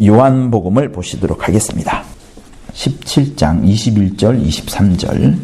요한복음을 보시도록 하겠습니다. 17장 21절 23절.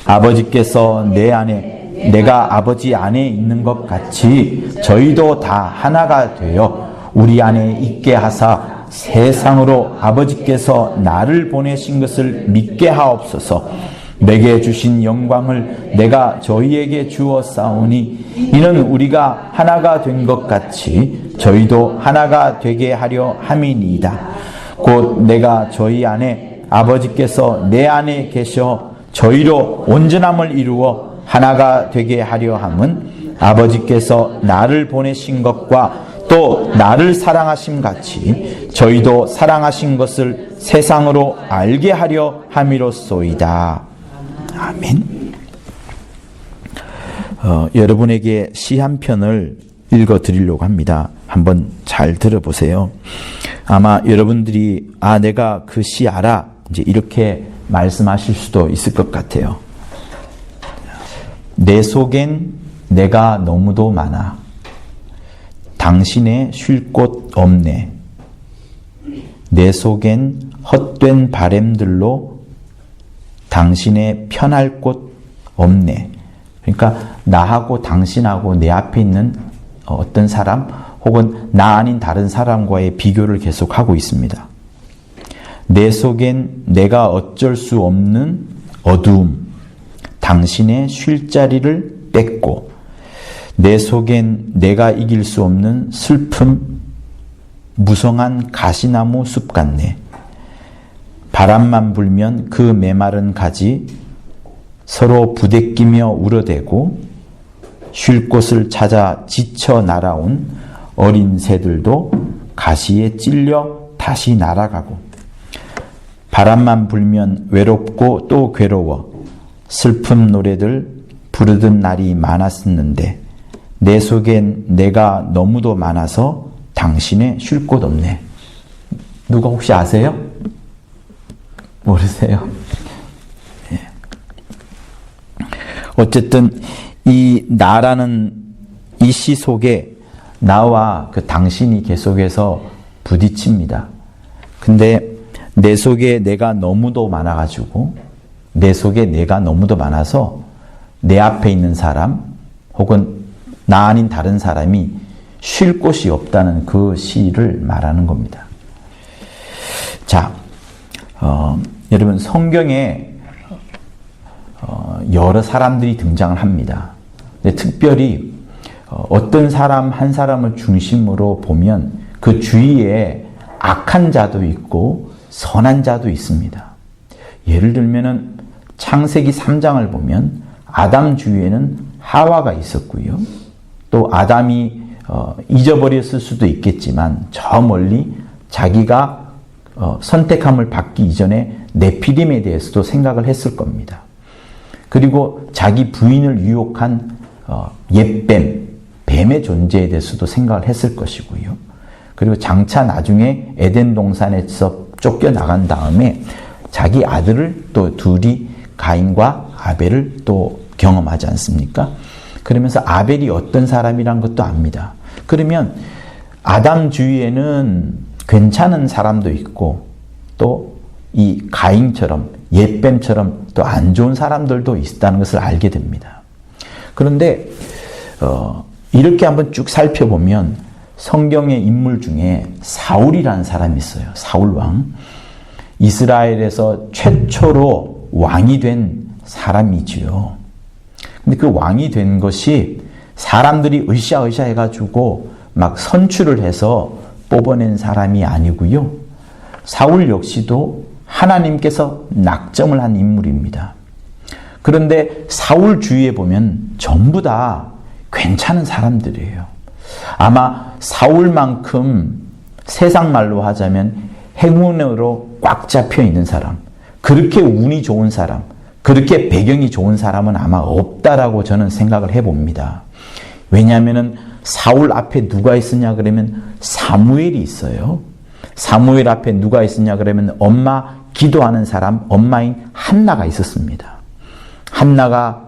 아버지께서 내 안에 내가 아버지 안에 있는 것 같이 저희도 다 하나가 되어 우리 안에 있게 하사 세상으로 아버지께서 나를 보내신 것을 믿게 하옵소서. 내게 주신 영광을 내가 저희에게 주었사오니 이는 우리가 하나가 된 것 같이 저희도 하나가 되게 하려 함이니이다. 곧 내가 저희 안에 아버지께서 내 안에 계셔 저희로 온전함을 이루어 하나가 되게 하려 함은 아버지께서 나를 보내신 것과 또 나를 사랑하심 같이 저희도 사랑하신 것을 세상으로 알게 하려 함이로소이다. 아멘. 여러분에게 시 한 편을 읽어 드리려고 합니다. 한번 잘 들어보세요. 아마 여러분들이 내가 그 시 알아 이제 이렇게 말씀하실 수도 있을 것 같아요. 내 속엔 내가 너무도 많아. 당신의 쉴 곳 없네. 내 속엔 헛된 바램들로 당신의 편할 곳 없네. 그러니까 나하고 당신하고 내 앞에 있는 어떤 사람 혹은 나 아닌 다른 사람과의 비교를 계속하고 있습니다. 내 속엔 내가 어쩔 수 없는 어두움, 당신의 쉴 자리를 뺏고 내 속엔 내가 이길 수 없는 슬픔, 무성한 가시나무 숲 같네. 바람만 불면 그 메마른 가지 서로 부대끼며 울어대고 쉴 곳을 찾아 지쳐 날아온 어린 새들도 가시에 찔려 다시 날아가고 바람만 불면 외롭고 또 괴로워 슬픔 노래들 부르던 날이 많았었는데 내 속엔 내가 너무도 많아서 당신의 쉴 곳 없네. 누가 혹시 아세요? 모르세요? 예. 어쨌든 이 나라는 이 시 속에 나와 그 당신이 계속해서 부딪힙니다. 근데 내 속에 내가 너무도 많아가지고 내 속에 내가 너무도 많아서 내 앞에 있는 사람 혹은 나 아닌 다른 사람이 쉴 곳이 없다는 그 시를 말하는 겁니다. 자, 여러분 성경에 여러 사람들이 등장을 합니다. 근데 특별히 어떤 사람 한 사람을 중심으로 보면 그 주위에 악한 자도 있고 선한 자도 있습니다. 예를 들면은 창세기 3장을 보면 아담 주위에는 하와가 있었고요. 또 아담이 잊어버렸을 수도 있겠지만 저 멀리 자기가 선택함을 받기 이전에 네피림에 대해서도 생각을 했을 겁니다. 그리고 자기 부인을 유혹한 옛뱀, 뱀의 존재에 대해서도 생각을 했을 것이고요. 그리고 장차 나중에 에덴 동산에서 쫓겨나간 다음에 자기 아들을 또 둘이 가인과 아벨을 또 경험하지 않습니까? 그러면서 아벨이 어떤 사람이란 것도 압니다. 그러면 아담 주위에는 괜찮은 사람도 있고 또 이 가인처럼 옛뱀처럼 또 안 좋은 사람들도 있다는 것을 알게 됩니다. 그런데 이렇게 한번 쭉 살펴보면 성경의 인물 중에 사울이라는 사람이 있어요. 사울 왕. 이스라엘에서 최초로 왕이 된 사람이지요. 근데 그 왕이 된 것이 사람들이 으쌰으쌰 해가지고 막 선출을 해서 뽑아낸 사람이 아니고요. 사울 역시도 하나님께서 낙점을 한 인물입니다. 그런데 사울 주위에 보면 전부 다 괜찮은 사람들이에요. 아마 사울만큼 세상 말로 하자면 행운으로 꽉 잡혀 있는 사람, 그렇게 운이 좋은 사람, 그렇게 배경이 좋은 사람은 아마 없다라고 저는 생각을 해봅니다. 왜냐하면 사울 앞에 누가 있었냐 그러면 사무엘이 있어요. 사무엘 앞에 누가 있었냐 그러면 엄마 기도하는 사람, 엄마인 한나가 있었습니다. 한나가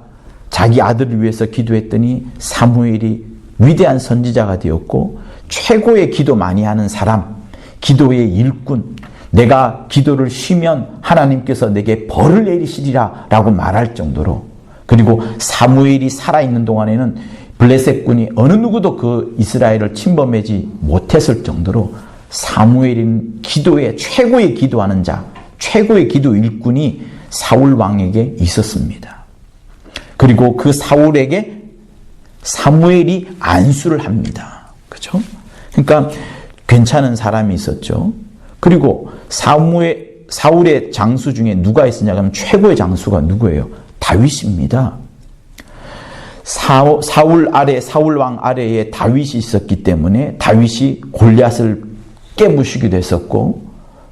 자기 아들을 위해서 기도했더니 사무엘이 위대한 선지자가 되었고 최고의 기도 많이 하는 사람, 기도의 일꾼, 내가 기도를 쉬면 하나님께서 내게 벌을 내리시리라 라고 말할 정도로, 그리고 사무엘이 살아있는 동안에는 블레셋군이 어느 누구도 그 이스라엘을 침범하지 못했을 정도로 사무엘은 기도에 최고의 기도하는 자, 최고의 기도 일꾼이 사울 왕에게 있었습니다. 그리고 그 사울에게 사무엘이 안수를 합니다. 그렇죠? 그러니까 괜찮은 사람이 있었죠. 그리고 사울의 장수 중에 누가 있었냐 하면 최고의 장수가 누구예요? 다윗입니다. 사울 왕 아래에 다윗이 있었기 때문에 다윗이 골리앗을 깨부수기도 했었고,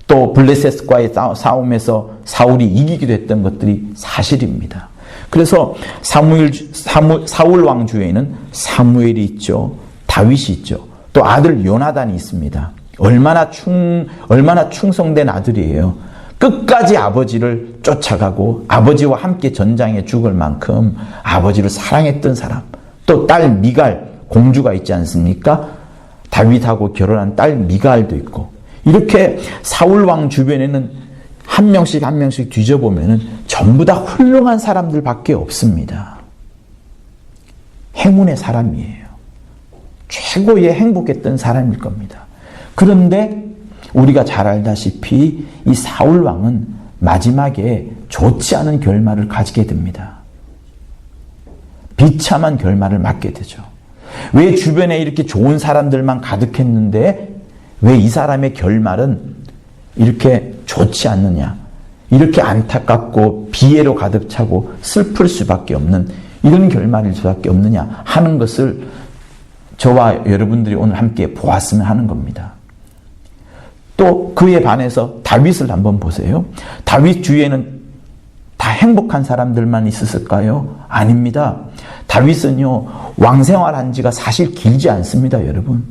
또 블레셋과의 싸움에서 사울이 이기기도 했던 것들이 사실입니다. 그래서 사울 왕 주에는 사무엘이 있죠. 다윗이 있죠. 또 아들 요나단이 있습니다. 얼마나 충성된 아들이에요. 끝까지 아버지를 쫓아가고 아버지와 함께 전장에 죽을 만큼 아버지를 사랑했던 사람. 또 딸 미갈 공주가 있지 않습니까? 다윗하고 결혼한 딸 미갈도 있고, 이렇게 사울 왕 주변에는 한 명씩 뒤져보면은 전부 다 훌륭한 사람들밖에 없습니다. 행운의 사람이에요. 최고의 행복했던 사람일 겁니다. 그런데 우리가 잘 알다시피 이 사울 왕은 마지막에 좋지 않은 결말을 가지게 됩니다. 비참한 결말을 맞게 되죠. 왜 주변에 이렇게 좋은 사람들만 가득했는데 왜 이 사람의 결말은 이렇게 좋지 않느냐, 이렇게 안타깝고 비애로 가득 차고 슬플 수밖에 없는 이런 결말일 수밖에 없느냐 하는 것을 저와 여러분들이 오늘 함께 보았으면 하는 겁니다. 또 그에 반해서 다윗을 한번 보세요. 다윗 주위에는 다 행복한 사람들만 있었을까요? 아닙니다. 다윗은요, 왕생활한 지가 사실 길지 않습니다, 여러분.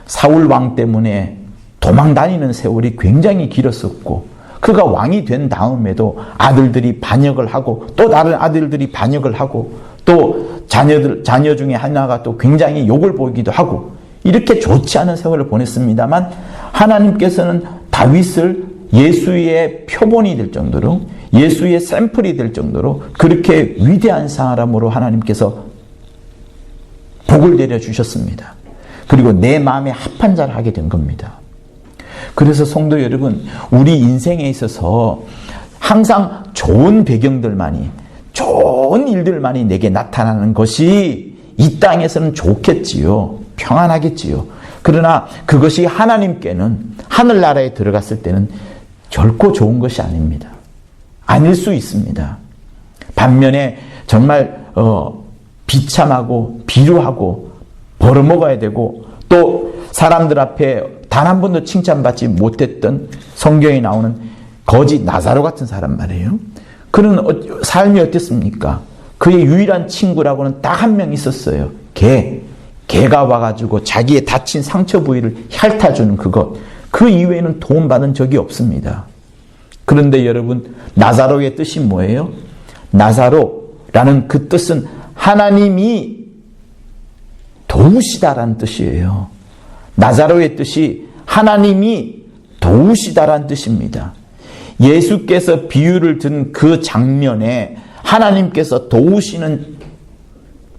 사울 왕 때문에 도망 다니는 세월이 굉장히 길었었고, 그가 왕이 된 다음에도 아들들이 반역을 하고 또 다른 아들들이 반역을 하고 또 자녀 중에 하나가 또 굉장히 욕을 보이기도 하고, 이렇게 좋지 않은 세월을 보냈습니다만 하나님께서는 다윗을 예수의 표본이 될 정도로, 예수의 샘플이 될 정도로 그렇게 위대한 사람으로 하나님께서 복을 내려주셨습니다. 그리고 내 마음에 합한 자를 하게 된 겁니다. 그래서 성도 여러분, 우리 인생에 있어서 항상 좋은 배경들만이, 좋은 일들만이 내게 나타나는 것이 이 땅에서는 좋겠지요. 평안하겠지요. 그러나 그것이 하나님께는, 하늘나라에 들어갔을 때는 결코 좋은 것이 아닙니다. 아닐 수 있습니다. 반면에 정말 비참하고 비루하고 벌어먹어야 되고, 또 사람들 앞에 단 한 번도 칭찬받지 못했던 성경에 나오는 거지 나사로 같은 사람 말이에요. 그는 삶이 어땠습니까? 그의 유일한 친구라고는 딱 한 명 있었어요. 개가 와가지고 자기의 다친 상처 부위를 핥아주는 그것. 그 이외에는 도움받은 적이 없습니다. 그런데 여러분, 나사로의 뜻이 뭐예요? 나사로라는 그 뜻은 하나님이 도우시다라는 뜻이에요. 나사로의 뜻이 하나님이 도우시다라는 뜻입니다. 예수께서 비유를 든 그 장면에 하나님께서 도우시는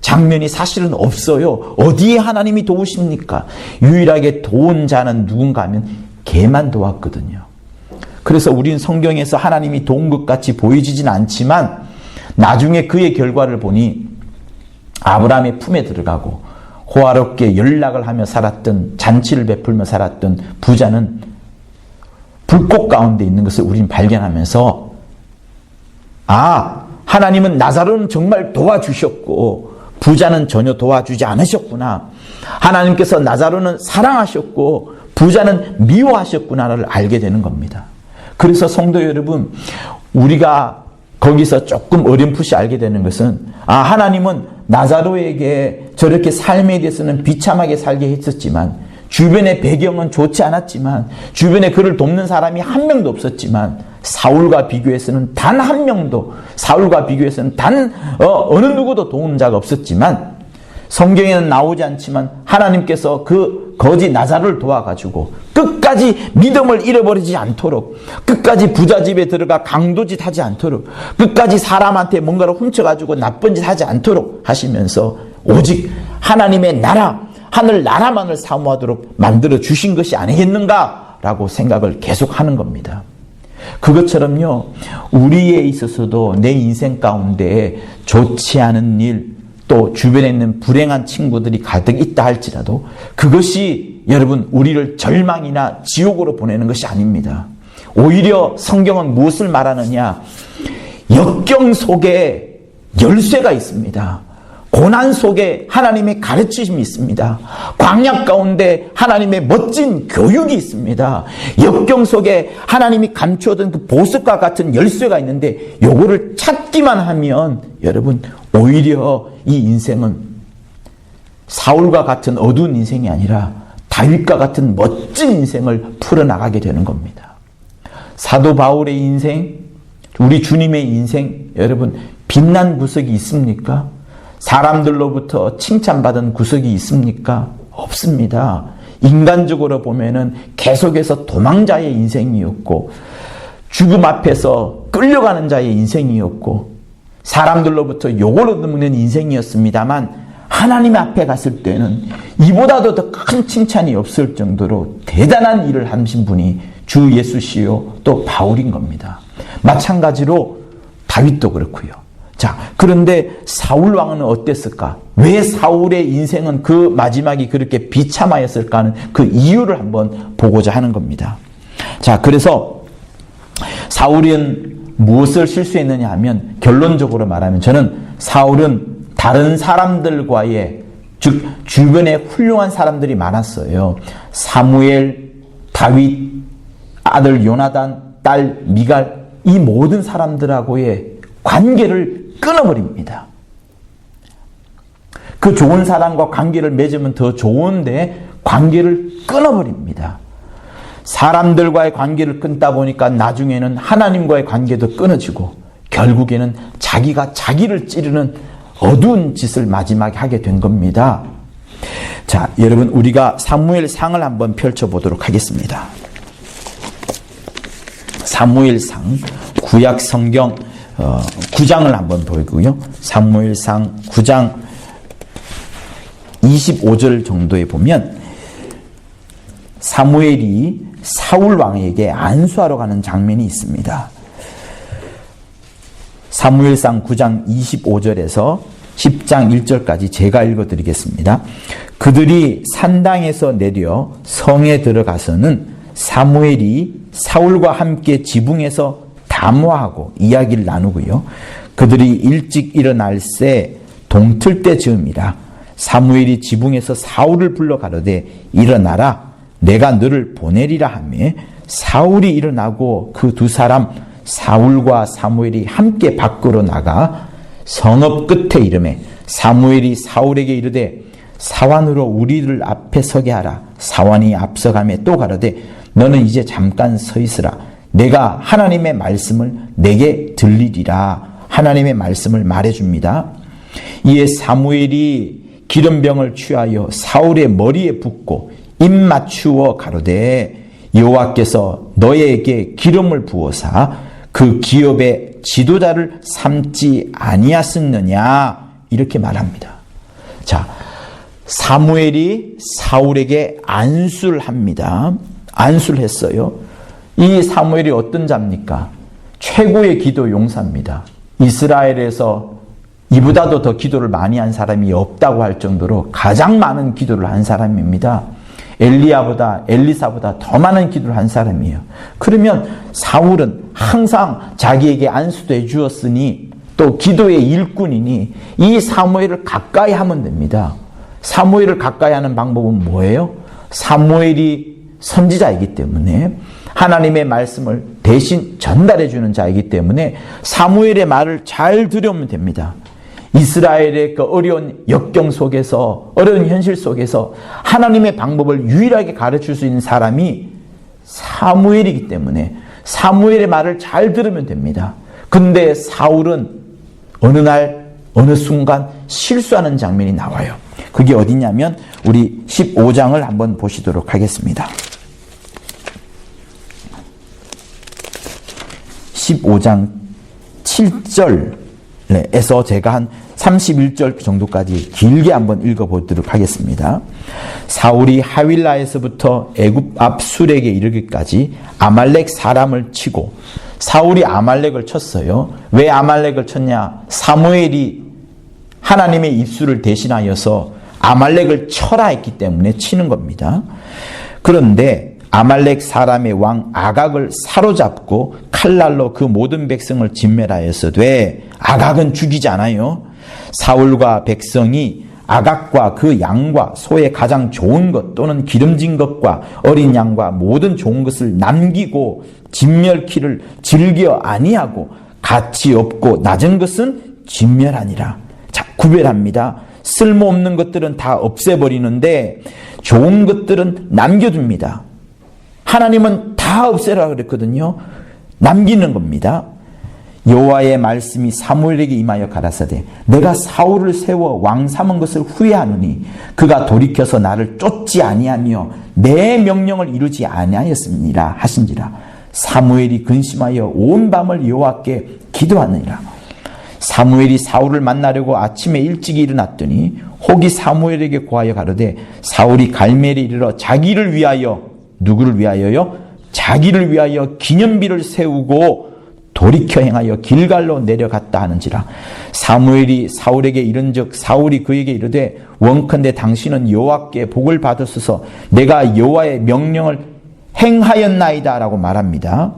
장면이 사실은 없어요. 어디에 하나님이 도우십니까? 유일하게 도운 자는 누군가 하면 개만 도왔거든요. 그래서 우리는 성경에서 하나님이 도운 것 같이 보여지진 않지만 나중에 그의 결과를 보니 아브라함의 품에 들어가고 호화롭게 연락을 하며 살았던, 잔치를 베풀며 살았던 부자는 불꽃 가운데 있는 것을 우리는 발견하면서, 아, 하나님은 나사로는 정말 도와주셨고 부자는 전혀 도와주지 않으셨구나. 하나님께서 나사로는 사랑하셨고 부자는 미워하셨구나를 알게 되는 겁니다. 그래서 성도 여러분, 우리가 거기서 조금 어렴풋이 알게 되는 것은, 아, 하나님은 나사로에게 저렇게 삶에 대해서는 비참하게 살게 했었지만, 주변의 배경은 좋지 않았지만, 주변에 그를 돕는 사람이 한 명도 없었지만, 사울과 비교해서는 단 한 명도, 사울과 비교해서는 어느 누구도 도운 자가 없었지만, 성경에는 나오지 않지만 하나님께서 그 거지 나사로를 도와가지고 끝까지 믿음을 잃어버리지 않도록, 끝까지 부자 집에 들어가 강도짓 하지 않도록, 끝까지 사람한테 뭔가를 훔쳐가지고 나쁜 짓 하지 않도록 하시면서 오직 하나님의 나라, 하늘 나라만을 사모하도록 만들어 주신 것이 아니겠는가라고 생각을 계속하는 겁니다. 그것처럼요, 우리에 있어서도 내 인생 가운데 좋지 않은 일, 또 주변에 있는 불행한 친구들이 가득 있다 할지라도 그것이 여러분 우리를 절망이나 지옥으로 보내는 것이 아닙니다. 오히려 성경은 무엇을 말하느냐? 역경 속에 열쇠가 있습니다. 고난 속에 하나님의 가르치심이 있습니다. 광야 가운데 하나님의 멋진 교육이 있습니다. 역경 속에 하나님이 감추어둔 그 보석과 같은 열쇠가 있는데 요거를 찾기만 하면 여러분 오히려 이 인생은 사울과 같은 어두운 인생이 아니라 다윗과 같은 멋진 인생을 풀어나가게 되는 겁니다. 사도 바울의 인생, 우리 주님의 인생, 여러분 빛난 구석이 있습니까? 사람들로부터 칭찬받은 구석이 있습니까? 없습니다. 인간적으로 보면은 계속해서 도망자의 인생이었고, 죽음 앞에서 끌려가는 자의 인생이었고, 사람들로부터 욕을 얻는 인생이었습니다만, 하나님 앞에 갔을 때는 이보다도 더 큰 칭찬이 없을 정도로 대단한 일을 하신 분이 주 예수시요 또 바울인 겁니다. 마찬가지로 다윗도 그렇고요. 자, 그런데 사울 왕은 어땠을까? 왜 사울의 인생은 그 마지막이 그렇게 비참하였을까 하는 그 이유를 한번 보고자 하는 겁니다. 자, 그래서 사울은 무엇을 실수했느냐 하면 결론적으로 말하면 저는 사울은 다른 사람들과의 즉 주변에 훌륭한 사람들이 많았어요. 사무엘, 다윗, 아들 요나단, 딸 미갈 이 모든 사람들하고의 관계를 끊어버립니다. 그 좋은 사람과 관계를 맺으면 더 좋은데 관계를 끊어버립니다. 사람들과의 관계를 끊다 보니까 나중에는 하나님과의 관계도 끊어지고 결국에는 자기가 자기를 찌르는 어두운 짓을 마지막에 하게 된 겁니다. 자, 여러분 우리가 사무엘상을 한번 펼쳐보도록 하겠습니다. 사무엘상 구약 성경 9장을 한번 보고요. 사무엘상 9장 25절 정도에 보면 사무엘이 사울 왕에게 안수하러 가는 장면이 있습니다. 사무엘상 9장 25절에서 10장 1절까지 제가 읽어드리겠습니다. 그들이 산당에서 내려 성에 들어가서는 사무엘이 사울과 함께 지붕에서 담화하고 이야기를 나누고요. 그들이 일찍 일어날 새 동틀 때 즈음이라 사무엘이 지붕에서 사울을 불러 가로되 일어나라 내가 너를 보내리라 하며 사울이 일어나고 그 두 사람 사울과 사무엘이 함께 밖으로 나가 성읍 끝에 이르매 사무엘이 사울에게 이르되 사완으로 우리를 앞에 서게 하라. 사완이 앞서가며 또 가로되 너는 이제 잠깐 서 있으라. 내가 하나님의 말씀을 내게 들리리라. 하나님의 말씀을 말해줍니다. 이에 사무엘이 기름병을 취하여 사울의 머리에 붓고 입 맞추어 가로되 여호와께서 너에게 기름을 부어사 그 기업의 지도자를 삼지 아니하였느냐 이렇게 말합니다. 자, 사무엘이 사울에게 안수를 합니다. 안수를 했어요. 이 사무엘이 어떤 자입니까? 최고의 기도 용사입니다. 이스라엘에서 이보다도 더 기도를 많이 한 사람이 없다고 할 정도로 가장 많은 기도를 한 사람입니다. 엘리야보다 엘리사보다 더 많은 기도를 한 사람이에요. 그러면 사울은 항상 자기에게 안수도 해주었으니 또 기도의 일꾼이니 이 사무엘을 가까이 하면 됩니다. 사무엘을 가까이 하는 방법은 뭐예요? 사무엘이 선지자이기 때문에 하나님의 말씀을 대신 전달해 주는 자이기 때문에 사무엘의 말을 잘 들으면 됩니다. 이스라엘의 그 어려운 역경 속에서 어려운 현실 속에서 하나님의 방법을 유일하게 가르칠 수 있는 사람이 사무엘이기 때문에 사무엘의 말을 잘 들으면 됩니다. 근데 사울은 어느 날 어느 순간 실수하는 장면이 나와요. 그게 어디냐면 우리 15장을 한번 보시도록 하겠습니다. 15장 7절에서 제가 한 31절 정도까지 길게 한번 읽어보도록 하겠습니다. 사울이 하윌라에서부터 애굽 앞 술에게 이르기까지 아말렉 사람을 치고, 사울이 아말렉을 쳤어요. 왜 아말렉을 쳤냐? 사무엘이 하나님의 입술을 대신하여서 아말렉을 쳐라 했기 때문에 치는 겁니다. 그런데 아말렉 사람의 왕 아각을 사로잡고 칼날로 그 모든 백성을 진멸하였으되, 아각은 죽이지 않아요. 사울과 백성이 아각과 그 양과 소의 가장 좋은 것 또는 기름진 것과 어린 양과 모든 좋은 것을 남기고 진멸키를 즐겨 아니하고 가치 없고 낮은 것은 진멸하니라. 자, 구별합니다. 쓸모없는 것들은 다 없애버리는데 좋은 것들은 남겨둡니다. 하나님은 다 없애라 그랬거든요. 남기는 겁니다. 여호와의 말씀이 사무엘에게 임하여 가라사대, 내가 사울을 세워 왕 삼은 것을 후회하노니 그가 돌이켜서 나를 쫓지 아니하며 내 명령을 이루지 아니하였습니다 하신지라. 사무엘이 근심하여 온 밤을 여호와께 기도하느니라. 사무엘이 사울을 만나려고 아침에 일찍 일어났더니 혹이 사무엘에게 고하여 가로되, 사울이 갈멜에 이르러 자기를 위하여, 누구를 위하여요? 자기를 위하여 기념비를 세우고 돌이켜 행하여 길갈로 내려갔다 하는지라. 사무엘이 사울에게 이른즉 사울이 그에게 이르되, 원컨대 당신은 여호와께 복을 받으소서, 내가 여호와의 명령을 행하였나이다 라고 말합니다.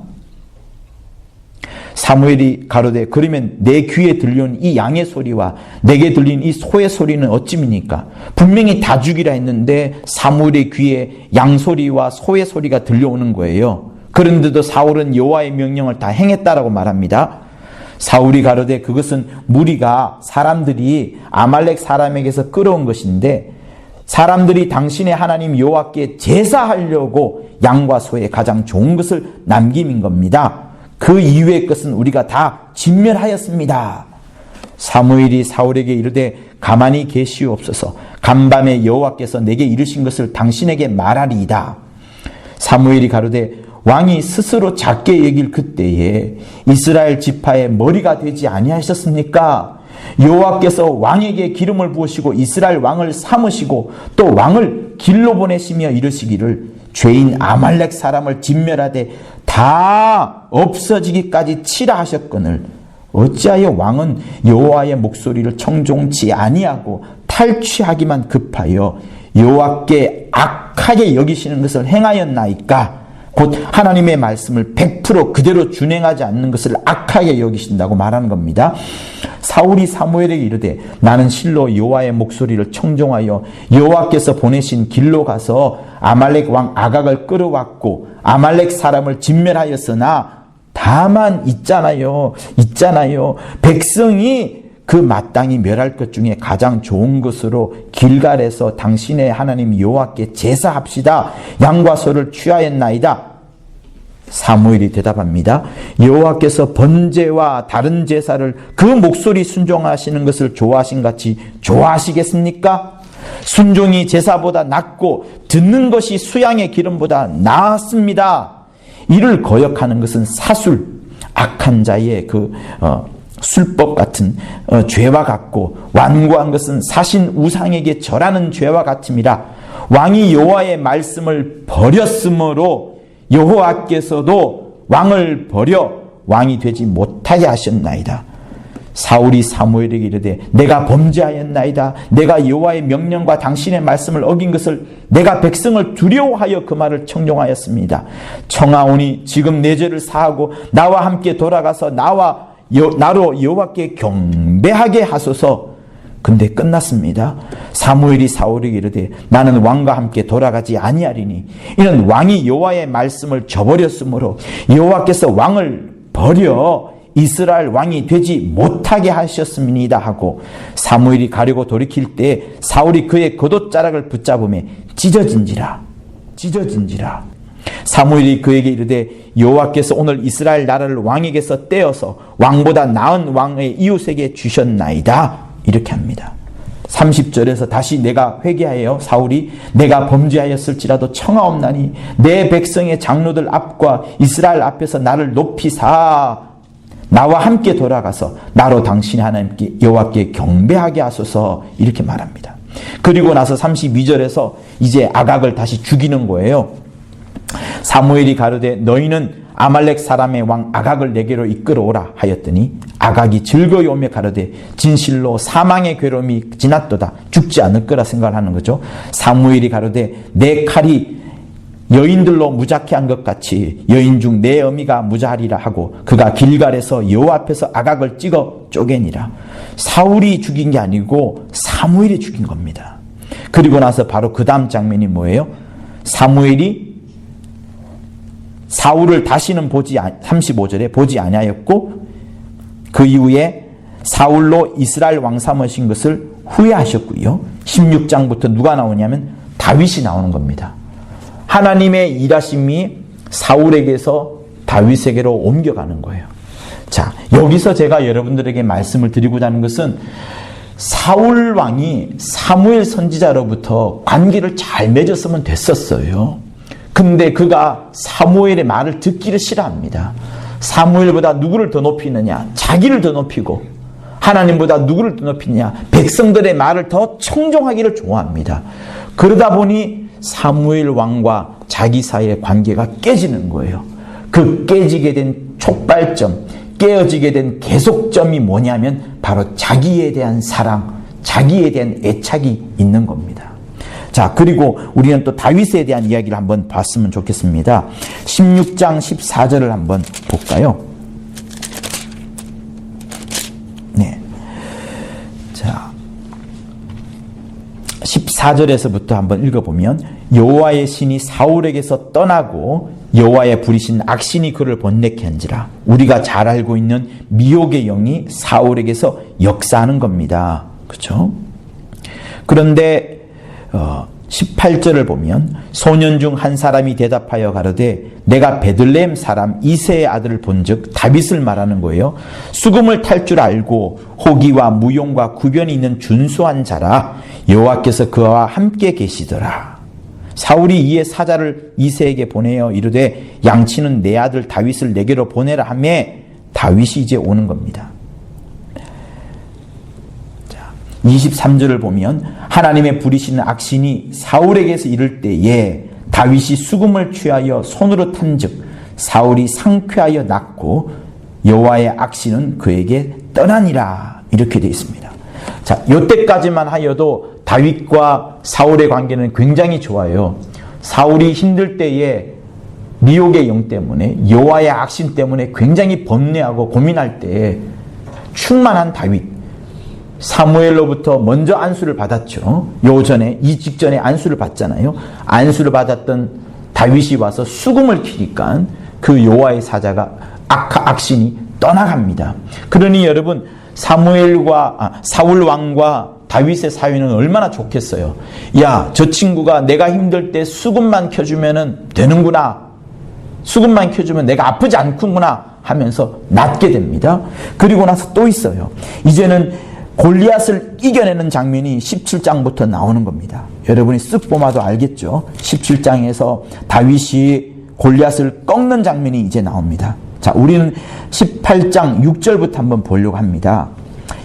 사무엘이 가로되, 그러면 내 귀에 들려온 이 양의 소리와 내게 들린 이 소의 소리는 어찌입니까? 분명히 다 죽이라 했는데 사무엘의 귀에 양 소리와 소의 소리가 들려오는 거예요. 그런데도 사울은 여호와의 명령을 다 행했다라고 말합니다. 사울이 가로되, 그것은 무리가 사람들이 아말렉 사람에게서 끌어온 것인데 사람들이 당신의 하나님 여호와께 제사하려고 양과 소의 가장 좋은 것을 남김인 겁니다. 그 이외의 것은 우리가 다 진멸하였습니다. 사무엘이 사울에게 이르되, 가만히 계시옵소서, 간밤에 여호와께서 내게 이르신 것을 당신에게 말하리이다. 사무엘이 가로되, 왕이 스스로 작게 여길 그때에 이스라엘 지파의 머리가 되지 아니하셨습니까? 여호와께서 왕에게 기름을 부으시고 이스라엘 왕을 삼으시고 또 왕을 길로 보내시며 이르시기를, 죄인 아말렉 사람을 진멸하되 다 없어지기까지 치라 하셨거늘 어찌하여 왕은 여호와의 목소리를 청종치 아니하고 탈취하기만 급하여 여호와께 악하게 여기시는 것을 행하였나이까? 곧 하나님의 말씀을 100% 그대로 준행하지 않는 것을 악하게 여기신다고 말하는 겁니다. 사울이 사무엘에게 이르되, 나는 실로 여호와의 목소리를 청종하여 여호와께서 보내신 길로 가서 아말렉 왕 아각을 끌어왔고 아말렉 사람을 진멸하였으나 다만 있잖아요. 백성이 그 마땅히 멸할 것 중에 가장 좋은 것으로 길갈에서 당신의 하나님 여호와께 제사합시다. 양과 소를 취하였나이다. 사무엘이 대답합니다. 여호와께서 번제와 다른 제사를 그 목소리 순종하시는 것을 좋아하신 같이 좋아하시겠습니까? 순종이 제사보다 낫고 듣는 것이 수양의 기름보다 나았습니다. 이를 거역하는 것은 사술, 악한 자의 술법 같은 죄와 같고, 완고한 것은 사신 우상에게 절하는 죄와 같음이라. 왕이 여호와의 말씀을 버렸으므로 여호와께서도 왕을 버려 왕이 되지 못하게 하셨나이다. 사울이 사무엘에게 이르되, 내가 범죄하였나이다. 내가 여호와의 명령과 당신의 말씀을 어긴 것을 내가 백성을 두려워하여 그 말을 청종하였습니다. 청하오니 지금 내 죄를 사하고 나와 함께 돌아가서 나로 여호와께 경배하게 하소서. 근데 끝났습니다. 사무엘이 사울에게 이르되, 나는 왕과 함께 돌아가지 아니하리니 이는 왕이 여호와의 말씀을 저버렸으므로 여호와께서 왕을 버려 이스라엘 왕이 되지 못하게 하셨습니다 하고, 사무엘이 가려고 돌이킬 때 사울이 그의 겉옷자락을 붙잡음에 찢어진지라. 사무엘이 그에게 이르되, 여호와께서 오늘 이스라엘 나라를 왕에게서 떼어서 왕보다 나은 왕의 이웃에게 주셨나이다. 이렇게 합니다. 30절에서 다시 내가 회개하여 사울이 내가 범죄하였을지라도 청하옵나니 내 백성의 장로들 앞과 이스라엘 앞에서 나를 높이사 나와 함께 돌아가서 나로 당신의 하나님께 여호와께 경배하게 하소서 이렇게 말합니다. 그리고 나서 32절에서 이제 아각을 다시 죽이는 거예요. 사무엘이 가로되 너희는 아말렉 사람의 왕 아각을 내게로 이끌어오라 하였더니 아각이 즐거이 오며 가로되 진실로 사망의 괴로움이 지났도다. 죽지 않을 거라 생각을 하는 거죠. 사무엘이 가로되 내 칼이 여인들로 무자케 한 것 같이 여인 중 내 어미가 무자하리라 하고 그가 길갈에서 여호와 앞에서 아각을 찍어 쪼개니라. 사울이 죽인 게 아니고 사무엘이 죽인 겁니다. 그리고 나서 바로 그 다음 장면이 뭐예요? 사무엘이 사울을 다시는 35절에 보지 아니하였고 그 이후에 사울로 이스라엘 왕 삼으신 것을 후회하셨고요. 16장부터 누가 나오냐면 다윗이 나오는 겁니다. 하나님의 일하심이 사울에게서 다윗에게로 옮겨가는 거예요. 자, 여기서 제가 여러분들에게 말씀을 드리고자 하는 것은 사울 왕이 사무엘 선지자로부터 관계를 잘 맺었으면 됐었어요. 근데 그가 사무엘의 말을 듣기를 싫어합니다. 사무엘보다 누구를 더 높이느냐? 자기를 더 높이고 하나님보다 누구를 더 높이느냐? 백성들의 말을 더 청종하기를 좋아합니다. 그러다 보니 사무엘 왕과 자기 사이의 관계가 깨지는 거예요. 그 깨지게 된 촉발점, 깨어지게 된 계속점이 뭐냐면 바로 자기에 대한 사랑, 자기에 대한 애착이 있는 겁니다. 자, 그리고 우리는 또 다윗에 대한 이야기를 한번 봤으면 좋겠습니다. 16장 14절을 한번 볼까요? 네. 자, 14절에서부터 한번 읽어보면 여호와의 신이 사울에게서 떠나고 여호와의 부리신 악신이 그를 번뇌케 한지라. 우리가 잘 알고 있는 미혹의 영이 사울에게서 역사하는 겁니다. 그렇죠? 그런데 18절을 보면 소년 중 한 사람이 대답하여 가로되 내가 베들레헴 사람 이새의 아들을 본즉 다윗을 말하는 거예요. 수금을 탈 줄 알고 호기와 무용과 구변이 있는 준수한 자라. 여호와께서 그와 함께 계시더라. 사울이 이에 사자를 이새에게 보내어 이르되 양치는 내 아들 다윗을 내게로 보내라 하며 다윗이 이제 오는 겁니다. 23절을 보면 하나님의 부리시는 악신이 사울에게서 이를 때에 다윗이 수금을 취하여 손으로 탄즉 사울이 상쾌하여 낫고 여호와의 악신은 그에게 떠나니라. 이렇게 되어 있습니다. 자, 이때까지만 하여도 다윗과 사울의 관계는 굉장히 좋아요. 사울이 힘들 때에 미혹의 영 때문에 여호와의 악신 때문에 굉장히 번뇌하고 고민할 때에 충만한 다윗, 사무엘로부터 먼저 안수를 받았죠. 이 직전에 안수를 받잖아요. 안수를 받았던 다윗이 와서 수금을 키니까 그 여호와의 사자가 악신이 떠나갑니다. 그러니 여러분 사울 왕과 다윗의 사이는 얼마나 좋겠어요. 야, 저 친구가 내가 힘들 때 수금만 켜주면 되는구나. 수금만 켜주면 내가 아프지 않구나 하면서 낫게 됩니다. 그리고 나서 또 있어요. 이제는 골리앗을 이겨내는 장면이 17장부터 나오는 겁니다. 여러분이 쓱 보아도 알겠죠. 17장에서 다윗이 골리앗을 꺾는 장면이 이제 나옵니다. 자, 우리는 18장 6절부터 한번 보려고 합니다.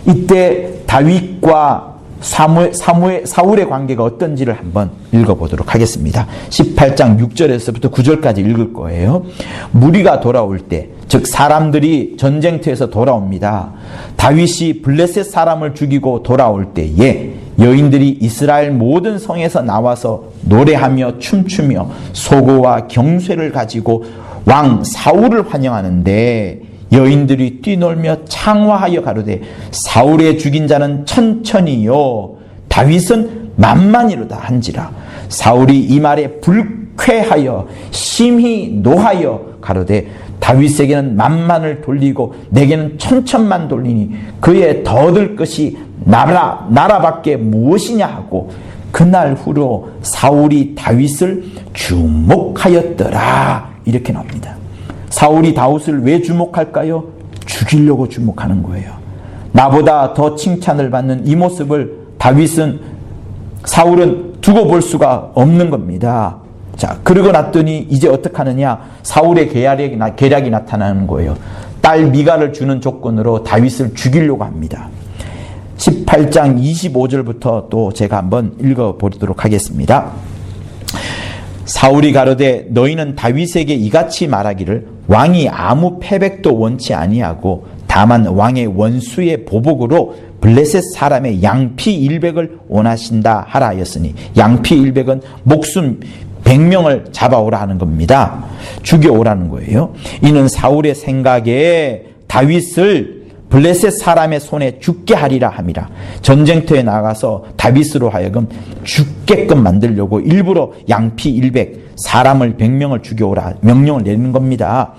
이때 다윗과 사울의 관계가 어떤지를 한번 읽어보도록 하겠습니다. 18장 6절에서부터 9절까지 읽을 거예요. 무리가 돌아올 때, 즉 사람들이 전쟁터에서 돌아옵니다. 다윗이 블레셋 사람을 죽이고 돌아올 때에 여인들이 이스라엘 모든 성에서 나와서 노래하며 춤추며 소고와 경쇠를 가지고 왕 사울을 환영하는데 여인들이 뛰놀며 창화하여 가로되 사울의 죽인 자는 천천히요 다윗은 만만이로다 한지라. 사울이 이 말에 불쾌하여 심히 노하여 가로되 다윗에게는 만만을 돌리고 내게는 천천만 돌리니 그의 더 얻을 것이 나라밖에 무엇이냐 하고 그날 후로 사울이 다윗을 주목하였더라. 이렇게 나옵니다. 사울이 다윗을 왜 주목할까요? 죽이려고 주목하는 거예요. 나보다 더 칭찬을 받는 이 모습을 사울은 두고 볼 수가 없는 겁니다. 자, 그러고 났더니 이제 어떡하느냐? 사울의 계략이 나타나는 거예요. 딸 미갈을 주는 조건으로 다윗을 죽이려고 합니다. 18장 25절부터 또 제가 한번 읽어보도록 하겠습니다. 사울이 가로되 너희는 다윗에게 이같이 말하기를 왕이 아무 패백도 원치 아니하고 다만 왕의 원수의 보복으로 블레셋 사람의 양피 100을 원하신다 하라 하였으니, 양피 100은 목숨 100명을 잡아오라 하는 겁니다. 죽여오라는 거예요. 이는 사울의 생각에 다윗을 블레셋 사람의 손에 죽게 하리라 함이라. 전쟁터에 나가서 다윗으로 하여금 죽게끔 만들려고 일부러 양피 100, 사람을 100명을 죽여오라 명령을 내리는 겁니다.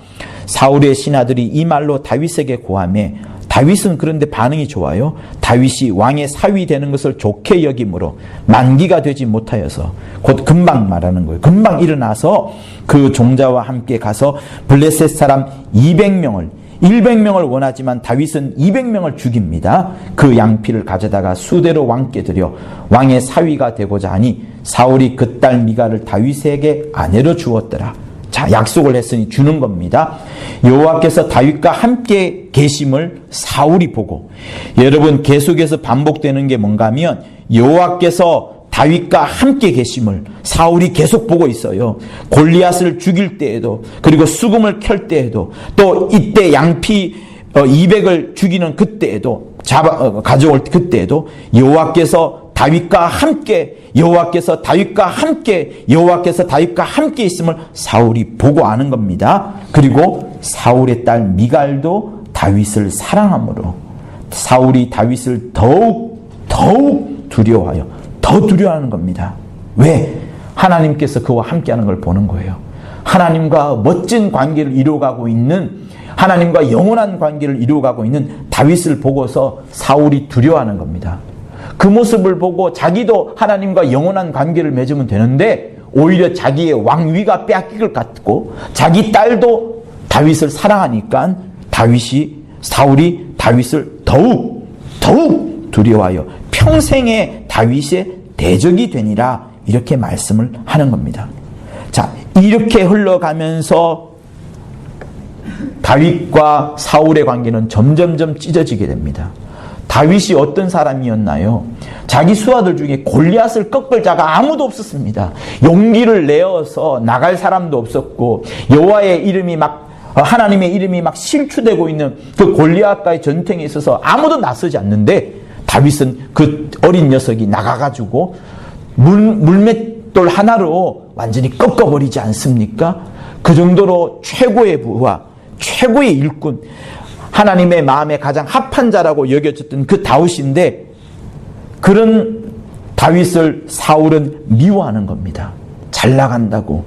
사울의 신하들이 이 말로 다윗에게 고하매 다윗은 그런데 반응이 좋아요. 다윗이 왕의 사위 되는 것을 좋게 여김으로 만기가 되지 못하여서, 곧 금방 말하는 거예요. 금방 일어나서 그 종자와 함께 가서 블레셋 사람 100명을 원하지만 다윗은 200명을 죽입니다. 그 양피를 가져다가 수대로 왕께 드려 왕의 사위가 되고자 하니 사울이 그 딸 미갈을 다윗에게 아내로 주었더라. 자, 약속을 했으니 주는 겁니다. 여호와께서 다윗과 함께 계심을 사울이 보고, 여러분 계속해서 반복되는 게 뭔가 하면 여호와께서 다윗과 함께 계심을 사울이 계속 보고 있어요. 골리앗을 죽일 때에도, 그리고 수금을 켤 때에도, 또 이때 양피 200을 죽이는 그때에도, 가져올 그때에도 여호와께서 다윗과 함께 있음을 사울이 보고 아는 겁니다. 그리고 사울의 딸 미갈도 다윗을 사랑하므로 사울이 다윗을 더욱 두려워하여 더 두려워하는 겁니다. 왜? 하나님께서 그와 함께하는 걸 보는 거예요. 하나님과 멋진 관계를 이루어가고 있는, 하나님과 영원한 관계를 이루어가고 있는 다윗을 보고서 사울이 두려워하는 겁니다. 그 모습을 보고 자기도 하나님과 영원한 관계를 맺으면 되는데 오히려 자기의 왕위가 빼앗길 것 같고, 자기 딸도 다윗을 사랑하니까 사울이 다윗을 더욱 두려워하여 평생에 다윗의 대적이 되니라, 이렇게 말씀을 하는 겁니다. 자, 이렇게 흘러가면서 다윗과 사울의 관계는 점점점 찢어지게 됩니다. 다윗이 어떤 사람이었나요? 자기 수하들 중에 골리앗을 꺾을 자가 아무도 없었습니다. 용기를 내어서 나갈 사람도 없었고, 여호와의 이름이 하나님의 이름이 실추되고 있는 그 골리앗과의 전쟁에 있어서 아무도 나서지 않는데, 다윗은 그 어린 녀석이 나가가지고 물맷돌 하나로 완전히 꺾어버리지 않습니까? 그 정도로 최고의 부하, 최고의 일꾼, 하나님의 마음에 가장 합한 자라고 여겨졌던 그 다윗인데, 그런 다윗을 사울은 미워하는 겁니다. 잘 나간다고,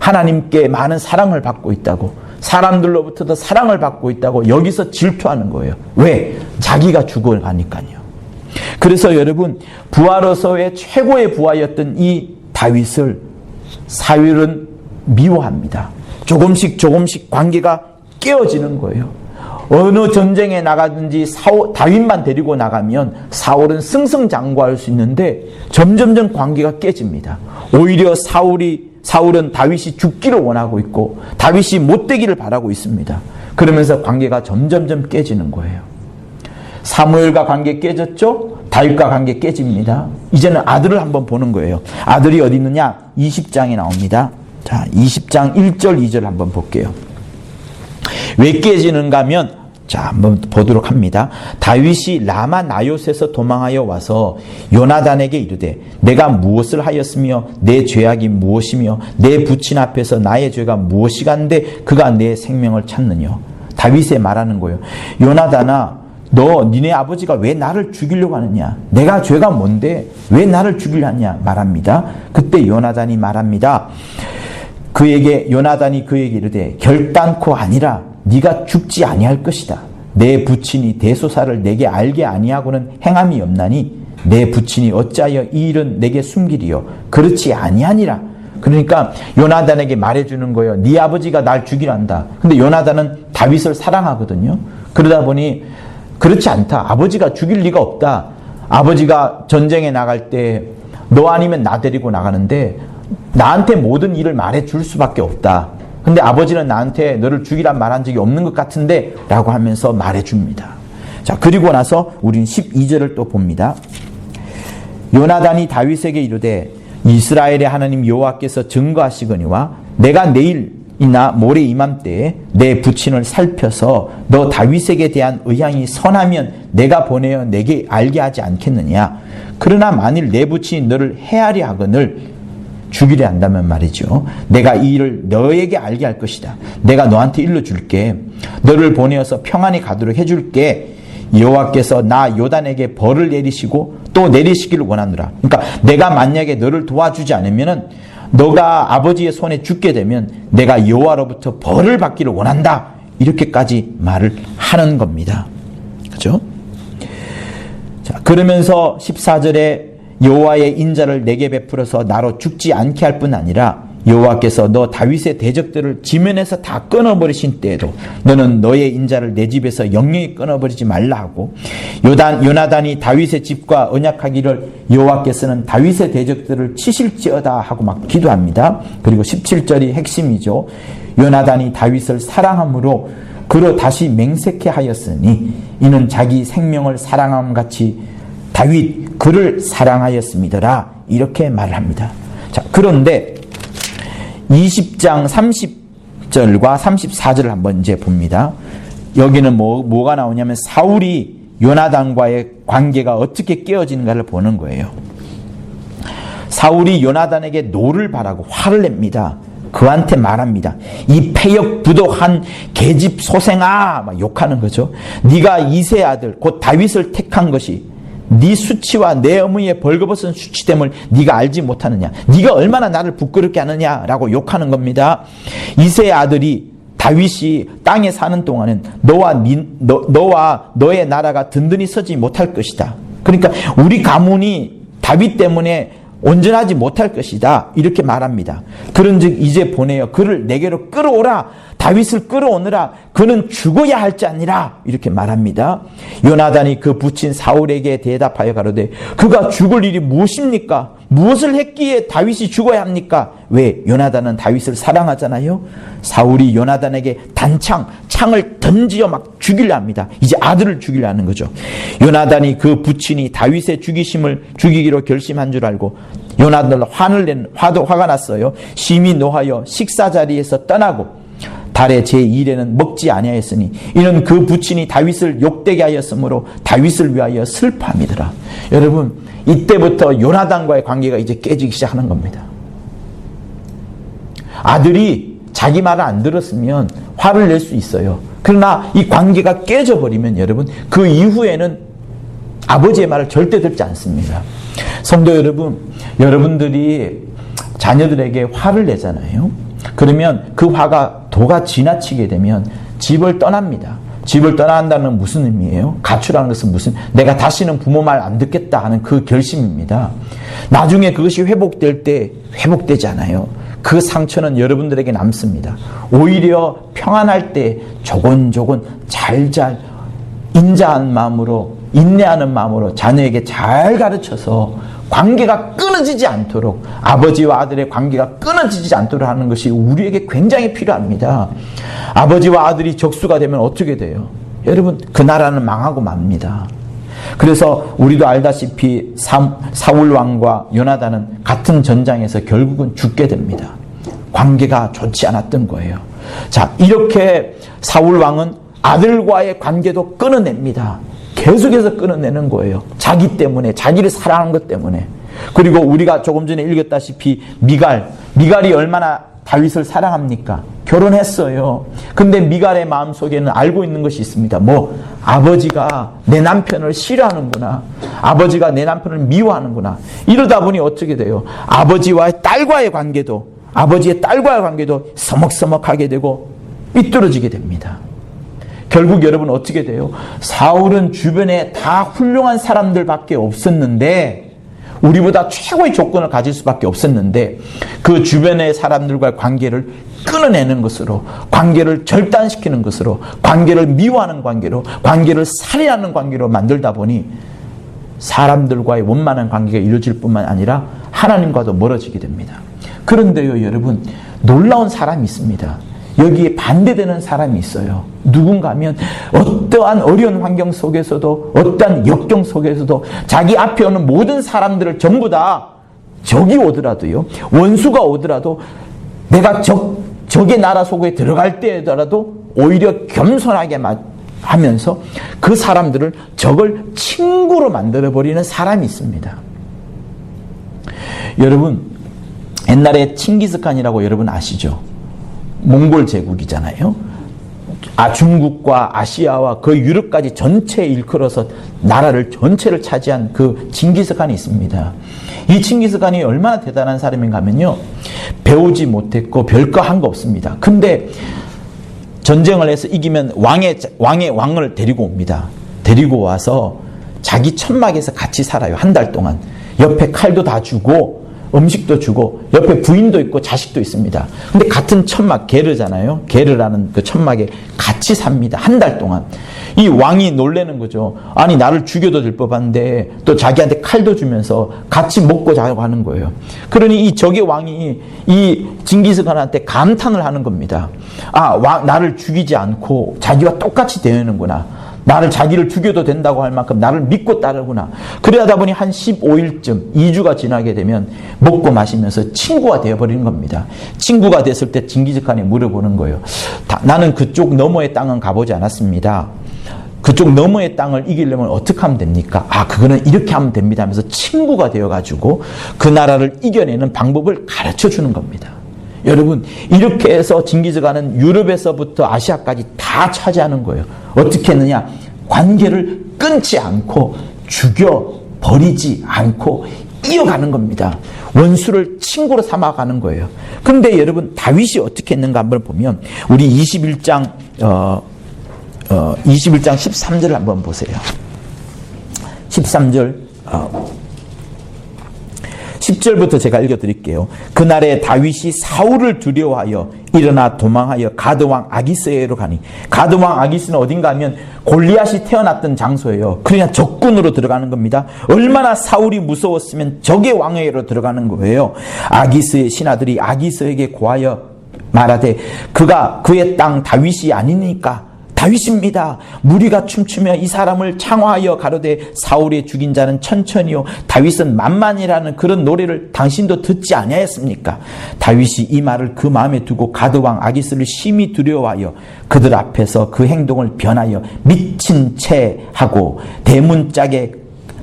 하나님께 많은 사랑을 받고 있다고, 사람들로부터도 사랑을 받고 있다고 여기서 질투하는 거예요. 왜? 자기가 죽어가니까요. 그래서 여러분, 부하로서의 최고의 부하였던 이 다윗을 사울은 미워합니다. 조금씩 관계가 깨어지는 거예요. 어느 전쟁에 나가든지 다윗만 데리고 나가면 사울은 승승장구할 수 있는데 점점점 관계가 깨집니다. 오히려 사울은 다윗이 죽기를 원하고 있고 다윗이 못되기를 바라고 있습니다. 그러면서 관계가 점점점 깨지는 거예요. 사무엘과 관계 깨졌죠? 다윗과 관계 깨집니다. 이제는 아들을 한번 보는 거예요. 아들이 어디 있느냐? 20장에 나옵니다. 자, 20장 1절 2절 한번 볼게요. 왜 깨지는가 하면, 자, 한번 보도록 합니다. 다윗이 라마 나요스에서 도망하여 와서 요나단에게 이르되 내가 무엇을 하였으며 내 죄악이 무엇이며 내 부친 앞에서 나의 죄가 무엇이간데 그가 내 생명을 찾느냐. 다윗이 말하는 거예요. 요나단아, 너 니네 아버지가 왜 나를 죽이려고 하느냐? 내가 죄가 뭔데 왜 나를 죽이려 하냐 말합니다. 그때 요나단이 말합니다. 요나단이 그에게 이르되 결단코 아니라 네가 죽지 아니할 것이다. 내 부친이 대소사를 내게 알게 아니하고는 행함이 없나니 내 부친이 어찌하여 이 일은 내게 숨기리요? 그렇지 아니하니라. 그러니까 요나단에게 말해주는 거예요. 네 아버지가 날 죽이려 한다. 근데 요나단은 다윗을 사랑하거든요. 그러다 보니 그렇지 않다. 아버지가 죽일 리가 없다. 아버지가 전쟁에 나갈 때 너 아니면 나 데리고 나가는데 나한테 모든 일을 말해줄 수밖에 없다. 근데 아버지는 나한테 너를 죽이란 말한 적이 없는 것 같은데 라고 하면서 말해줍니다. 자, 그리고 나서 우린 12절을 또 봅니다. 요나단이 다윗에게 이르되 이스라엘의 하나님 여호와께서 증거하시거니와 내가 내일이나 모레 이맘때에 내 부친을 살펴서 너 다윗에게 대한 의향이 선하면 내가 보내어 내게 알게 하지 않겠느냐. 그러나 만일 내 부친이 너를 해하려 하거늘 죽이려 한다면 말이죠. 내가 이 일을 너에게 알게 할 것이다. 내가 너한테 일러줄게. 너를 보내어서 평안히 가도록 해줄게. 여호와께서 나 요단에게 벌을 내리시고 또 내리시기를 원하노라. 그러니까 내가 만약에 너를 도와주지 않으면은 너가 아버지의 손에 죽게 되면 내가 여호와로부터 벌을 받기를 원한다. 이렇게까지 말을 하는 겁니다. 그렇죠? 자, 그러면서 14절에 여호와의 인자를 내게 베풀어서 나로 죽지 않게 할 뿐 아니라 여호와께서 너 다윗의 대적들을 지면에서 다 끊어버리신 때에도 너는 너의 인자를 내 집에서 영영히 끊어버리지 말라 하고 요나단이 다윗의 집과 언약하기를 여호와께서는 다윗의 대적들을 치실지어다 하고 막 기도합니다. 그리고 17절이 핵심이죠. 요나단이 다윗을 사랑함으로 그로 다시 맹세케 하였으니 이는 자기 생명을 사랑함 같이 다윗 그를 사랑하였음이더라. 이렇게 말을 합니다. 자, 그런데 20장 30절과 34절을 한번 이제 봅니다. 여기는 뭐가 나오냐면 사울이 요나단과의 관계가 어떻게 깨어지는가를 보는 거예요. 사울이 요나단에게 노를 바라고 화를 냅니다. 그한테 말합니다. 이 패역부독한 계집 소생아, 막 욕하는 거죠. 네가 이새의 아들 곧 다윗을 택한 것이 네 수치와 내 어머니의 벌거벗은 수치됨을 네가 알지 못하느냐. 네가 얼마나 나를 부끄럽게 하느냐라고 욕하는 겁니다. 이새의 아들이 다윗이 땅에 사는 동안은 너와 너의 나라가 든든히 서지 못할 것이다. 그러니까 우리 가문이 다윗 때문에 온전하지 못할 것이다. 이렇게 말합니다. 그런즉 이제 보내어 그를 내게로 끌어오라. 다윗을 끌어오느라 그는 죽어야 할지 아니라. 이렇게 말합니다. 요나단이 그 부친 사울에게 대답하여 가로되 그가 죽을 일이 무엇입니까? 무엇을 했기에 다윗이 죽어야 합니까? 왜? 요나단은 다윗을 사랑하잖아요. 사울이 요나단에게 창을 던지어 막 죽이려 합니다. 이제 아들을 죽이려 하는 거죠. 요나단이 그 부친이 다윗의 죽이기로 결심한 줄 알고 요나단을 화가 났어요. 심히 노하여 식사 자리에서 떠나고 달의 제1에는 먹지 아니하였으니 이는 그 부친이 다윗을 욕되게 하였으므로 다윗을 위하여 슬퍼함이더라. 여러분, 이때부터 요나단과의 관계가 이제 깨지기 시작하는 겁니다. 아들이 자기 말을 안 들었으면 화를 낼 수 있어요. 그러나 이 관계가 깨져버리면 여러분, 그 이후에는 아버지의 말을 절대 듣지 않습니다. 성도 여러분, 여러분들이 자녀들에게 화를 내잖아요. 그러면 그 화가 도가 지나치게 되면 집을 떠납니다. 집을 떠난다는 건 무슨 의미예요? 가출하는 것은 내가 다시는 부모 말 안 듣겠다 하는 그 결심입니다. 나중에 그것이 회복될 때 회복되지 않아요. 그 상처는 여러분들에게 남습니다. 오히려 평안할 때 조곤조곤 잘잘 인자한 마음으로, 인내하는 마음으로 자녀에게 잘 가르쳐서 관계가 끊어지지 않도록, 아버지와 아들의 관계가 끊어지지 않도록 하는 것이 우리에게 굉장히 필요합니다. 아버지와 아들이 적수가 되면 어떻게 돼요? 여러분, 그 나라는 망하고 맙니다. 그래서 우리도 알다시피 사울 왕과 요나단은 같은 전장에서 결국은 죽게 됩니다. 관계가 좋지 않았던 거예요. 자, 이렇게 사울 왕은 아들과의 관계도 끊어냅니다. 계속해서 끊어내는 거예요. 자기 때문에, 자기를 사랑하는 것 때문에. 그리고 우리가 조금 전에 읽었다시피 미갈이 얼마나 다윗을 사랑합니까? 결혼했어요. 근데 미갈의 마음속에는 알고 있는 것이 있습니다. 아버지가 내 남편을 싫어하는구나. 아버지가 내 남편을 미워하는구나. 이러다 보니 어떻게 돼요? 아버지의 딸과의 관계도 서먹서먹하게 되고 삐뚤어지게 됩니다. 결국 여러분 어떻게 돼요? 사울은 주변에 다 훌륭한 사람들밖에 없었는데, 우리보다 최고의 조건을 가질 수밖에 없었는데, 그 주변의 사람들과의 관계를 끊어내는 것으로, 관계를 절단시키는 것으로, 관계를 미워하는 관계로, 관계를 살해하는 관계로 만들다 보니 사람들과의 원만한 관계가 이루어질 뿐만 아니라 하나님과도 멀어지게 됩니다. 그런데요, 여러분, 놀라운 사람이 있습니다. 여기에 반대되는 사람이 있어요. 누군가 하면 어떠한 어려운 환경 속에서도, 어떠한 역경 속에서도 자기 앞에 오는 모든 사람들을 전부 다 적이 오더라도요, 원수가 오더라도 내가 적의 나라 속에 들어갈 때에더라도 오히려 겸손하게 하면서 그 사람들을 적을 친구로 만들어버리는 사람이 있습니다. 여러분, 옛날에 칭기스칸이라고 여러분 아시죠? 몽골 제국이잖아요. 중국과 아시아와 그 유럽까지 전체에 일컬어서 나라를 전체를 차지한 그 칭기스칸이 있습니다. 이 칭기스칸이 얼마나 대단한 사람인가 하면요, 배우지 못했고 별거 한 거 없습니다. 근데 전쟁을 해서 이기면 왕을 데리고 옵니다. 데리고 와서 자기 천막에서 같이 살아요. 한 달 동안. 옆에 칼도 다 주고 음식도 주고 옆에 부인도 있고 자식도 있습니다. 근데 같은 천막, 게르잖아요. 게르라는 그 천막에 같이 삽니다. 한 달 동안. 이 왕이 놀라는 거죠. 아니, 나를 죽여도 될 법한데 또 자기한테 칼도 주면서 같이 먹고 자고 하는 거예요. 그러니 이 적의 왕이 이 징기스칸한테 감탄을 하는 겁니다. 나를 죽이지 않고 자기와 똑같이 대하는구나. 나를 자기를 죽여도 된다고 할 만큼 나를 믿고 따르구나. 그러다 보니 한 15일쯤 2주가 지나게 되면 먹고 마시면서 친구가 되어버리는 겁니다. 친구가 됐을 때 징기스칸이 물어보는 거예요. 나는 그쪽 너머의 땅은 가보지 않았습니다. 그쪽 너머의 땅을 이기려면 어떻게 하면 됩니까? 그거는 이렇게 하면 됩니다 하면서 친구가 되어가지고 그 나라를 이겨내는 방법을 가르쳐 주는 겁니다. 여러분, 이렇게 해서 징기스칸은 유럽에서부터 아시아까지 다 차지하는 거예요. 어떻게 했느냐? 관계를 끊지 않고 죽여버리지 않고 이어가는 겁니다. 원수를 친구로 삼아가는 거예요. 근데 여러분, 다윗이 어떻게 했는가 한번 보면 우리 21장 13절을 한번 보세요. 13절 10절부터 제가 읽어드릴게요. 그날에 다윗이 사울을 두려워하여 일어나 도망하여 가드왕 아기스에로 가니, 가드왕 아기스는 어딘가 하면 골리앗이 태어났던 장소예요. 그러니까 적군으로 들어가는 겁니다. 얼마나 사울이 무서웠으면 적의 왕회로 들어가는 거예요. 아기스의 신하들이 아기스에게 고하여 말하되 그가 그의 땅 다윗이 아니니까 다윗입니다. 무리가 춤추며 이 사람을 창화하여 가로되 사울이 죽인 자는 천천히요 다윗은 만만이라는 그런 노래를 당신도 듣지 아니하였습니까? 다윗이 이 말을 그 마음에 두고 가드왕 아기스를 심히 두려워하여 그들 앞에서 그 행동을 변하여 미친 채 하고 대문짝에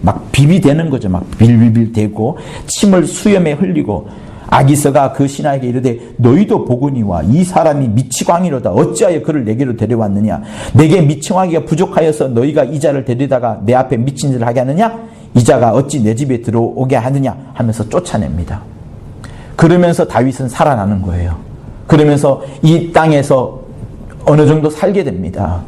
막 비비대는 거죠. 막 빌빌빌 대고 침을 수염에 흘리고, 아기서가 그 신하에게 이르되 너희도 보거니와 이 사람이 미치광이로다. 어찌하여 그를 내게로 데려왔느냐? 내게 미청하기가 부족하여서 너희가 이 자를 데리다가 내 앞에 미친 짓을 하게 하느냐? 이 자가 어찌 내 집에 들어오게 하느냐? 하면서 쫓아냅니다. 그러면서 다윗은 살아나는 거예요. 그러면서 이 땅에서 어느 정도 살게 됩니다.